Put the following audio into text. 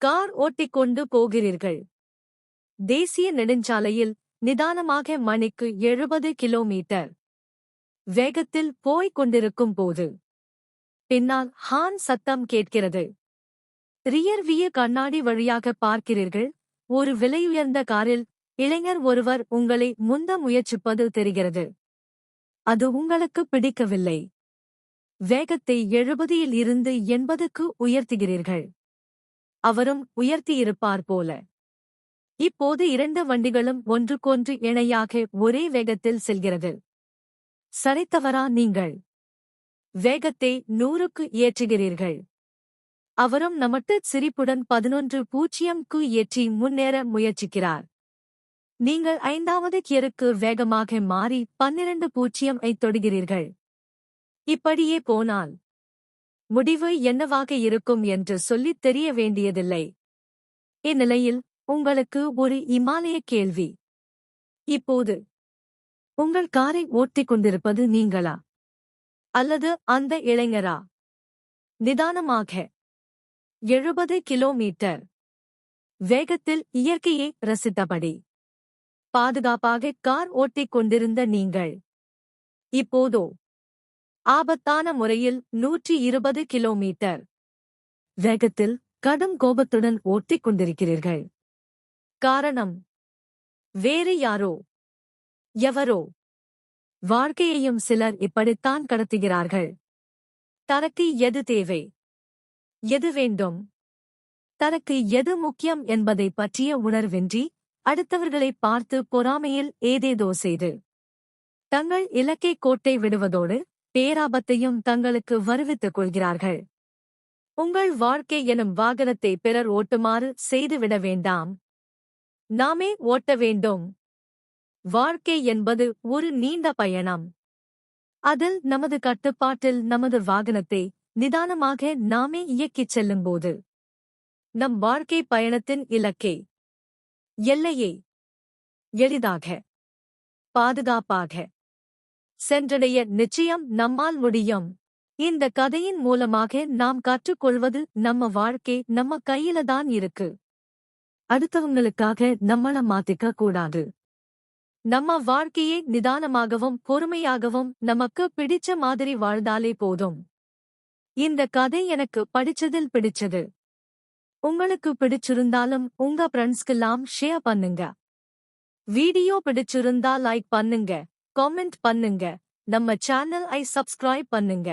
Car ஓட்டிக்கொண்டு போகிறீர்கள். தேசிய நெடுஞ்சாலையில் நிதானமாக மணிக்கு 70 கிலோமீட்டர் வேகத்தில் போய்க் கொண்டிருக்கும் போது பின்னால் ஹார்ன் சத்தம் கேட்கிறது. ரியர் வியூ கண்ணாடி வழியாக பார்க்கிறீர்கள். ஒரு விலையுயர்ந்த காரில் இளைஞர் ஒருவர் உங்களை முந்த முயற்சிப்பது தெரிகிறது. அது உங்களுக்கு பிடிக்கவில்லை. வேகத்தை 70 இருந்து 80க்கு உயர்த்துகிறீர்கள். அவரும் உயர்த்தியிருப்பார் போல. இப்போது 2 வண்டிகளும் ஒன்றுக்கொன்று இணையாக ஒரே வேகத்தில் செல்கிறது. சரித்தவரா நீங்கள்? வேகத்தை 100க்கு ஏற்றுகிறீர்கள். அவரும் நமட்டு சிரிப்புடன் 11:0க்கு ஏற்றி முன்னேற முயற்சிக்கிறார். நீங்கள் 5வது கியருக்கு வேகமாக மாறி 12:0 தொடுகிறீர்கள். இப்படியே போனால் முடிவு என்னவாக இருக்கும் என்று சொல்லித் தெரிய வேண்டியதில்லை. இந்நிலையில் உங்களுக்கு ஒரு இமாலய கேள்வி. இப்போது உங்கள் காரை ஓட்டிக் கொண்டிருப்பது நீங்களா அல்லது அந்த இளைஞரா? நிதானமாக 70 கிலோமீட்டர் வேகத்தில் இயற்கையை ரசித்தபடி பாதுகாப்பாக கார் ஓட்டிக் கொண்டிருந்த நீங்கள் இப்போதோ ஆபத்தான முறையில் 120 கிலோமீட்டர் வேகத்தில் கடும் கோபத்துடன் ஓட்டிக் கொண்டிருக்கிறீர்கள். காரணம் வேறு யாரோ எவரோ. வாழ்க்கையையும் சிலர் இப்படித்தான் கடத்துகிறார்கள். தனக்கு எது தேவை, எது வேண்டும், தனக்கு எது முக்கியம் என்பதைப் பற்றிய உணர்வின்றி அடுத்தவர்களைப் பார்த்து பொறாமையில் ஏதேதோ செய்து தங்கள் இலக்கை கோட்டை விடுவதோடு பேராபத்தையும் தங்களுக்கு வருவித்துக் கொள்கிறார்கள். உங்கள் வாழ்க்கை எனும் வாகனத்தை பிறர் ஓட்டுமாறு செய்துவிட வேண்டாம். நாமே ஓட்ட வேண்டும். வாழ்க்கை என்பது ஒரு நீண்ட பயணம். அதில் நமது கட்டுப்பாட்டில் நமது வாகனத்தை நிதானமாக நாமே இயக்கிச் செல்லும்போது நம் வாழ்க்கை பயணத்தின் இலக்கை, எல்லையை எளிதாக பாதுகாப்பாக சென்றடைய நிச்சயம் நம்மால் முடியும். இந்த கதையின் மூலமாக நாம் கற்றுக்கொள்வது நம்ம வாழ்க்கை நம்ம கையிலதான் இருக்கு. அடுத்தவங்களுக்காக நம்மள மாத்திக்க கூடாது. நம்ம வாழ்க்கையை நிதானமாகவும் பொறுமையாகவும் நமக்கு பிடிச்ச மாதிரி வாழ்ந்தாலே போதும். இந்த கதை எனக்கு படிச்சதில் பிடிச்சது. உங்களுக்கு பிடிச்சிருந்தாலும் உங்க ஃப்ரெண்ட்ஸ்க்கெல்லாம் ஷேர் பண்ணுங்க. வீடியோ பிடிச்சிருந்தா லைக் பண்ணுங்க, காமெண்ட் பண்ணுங்க, நம்ம சேனல் ஐ சப்ஸ்கிரைப் பண்ணுங்க.